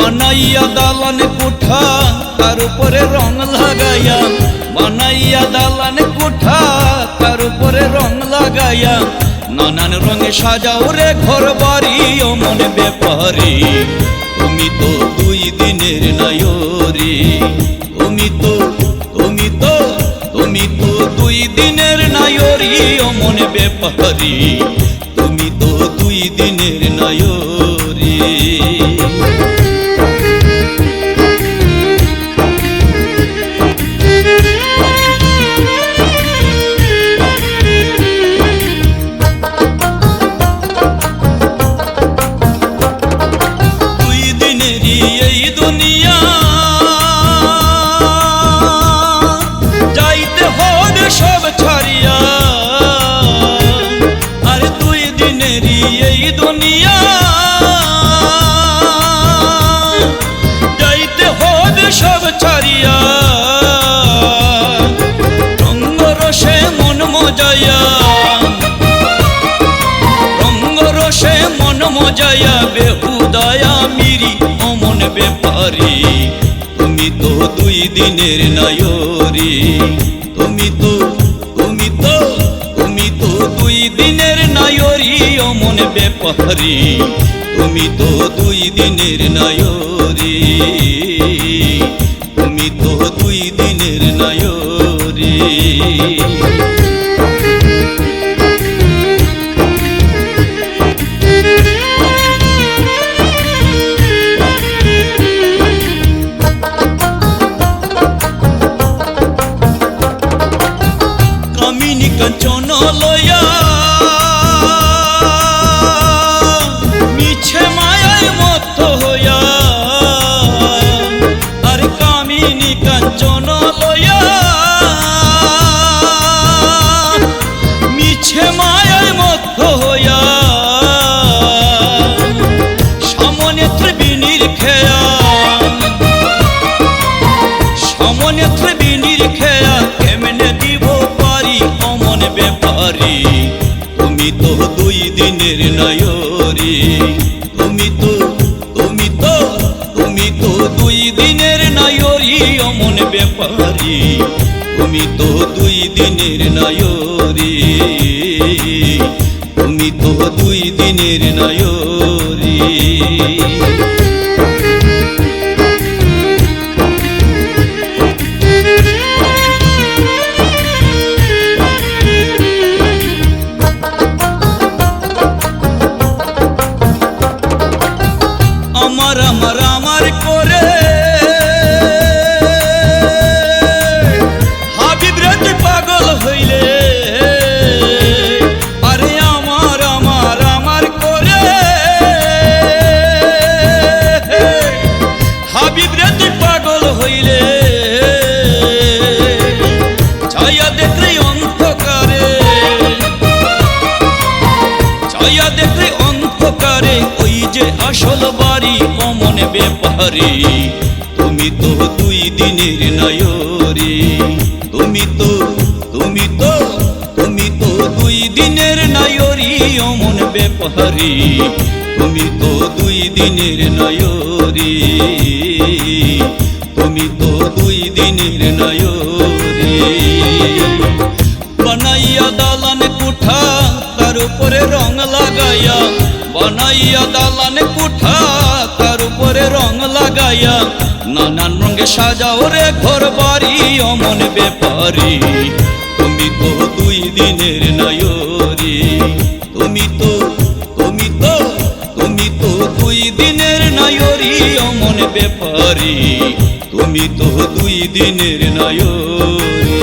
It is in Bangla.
বানাইয়া দালান কোঠা তার উপরে রং লাগাইয়া, বানাইয়া দালান কোঠা তার উপরে রং লাগাইয়া, নানান রঙে সাজাও রে ঘর বাড়ি ও মন ব্যাপারী। তুমি তো দুই দিনের নায়রি, তুমি তো দুই দিনের নায়রি ও মন ব্যাপারী, তুমি তো দুই দিনের নায়রি। রঙ্গরসে মন মজায়া বেহুদায়া মিরি ও মন ব্যাপারী, তুমি তো দুই দিনের নায়রি, তুমি তো দুই দিনের নায়রি ও মন ব্যাপারী, তুমি তো দুই দিনের নায়রি, তুমি তো দুই দিনের নায়রি। কামিনী কাঞ্চন লয়া মিছে মায়ায় মত্ত হইয়া, আর কামিনী কাঞ্চন লয়া মিছে মায়ায় মত্ত হইয়া, সামনে ত্রিবিনীর খেয়া, সামনে ত্রিবিনীর খেয়া কেমনে দিব পারি ও মন ব্যাপারী, তুমি তো দুই দিনের নায়রি, তুমি তো দুই দিনের নায়রি ও মন ব্যাপারী, তুমি তো দুই দিনের নায়রি, তুমি তো দুই দিনের নায়রি। আমার আমার আমার করে হাবিব রে তুই পাগল হইলে, আরে আমার আমার আমার করে হাবিব রে তুই পাগল হইলে, ছায়া দেখলে অন্ধকারে, ছায়া দেখলে অন্ধকারে ওই যে আসল বাড়ি ও মন ব্যাপারী, তুমি তো দুই দিনের নায়রি, তুমি তো দুই দিনের নায়রি ও মন ব্যাপারী, তুমি তো দুই দিনের নায়রি, তুমি তো দুই দিনের নায়রি। বানাইয়া দালান কোঠা তার উপরে রং লাগাইয়া, বানাইয়া দালান কোঠা তার উপরে রং লাগাইয়া, নানান রঙে সাজাও রে ঘর বাড়ি ও মন ব্যাপারী, তুমি তো দুই দিনের নায়রি, তুমি তো দুই দিনের নায়রি ও মন ব্যাপারী, তুমি তো দুই দিনের নায়রি।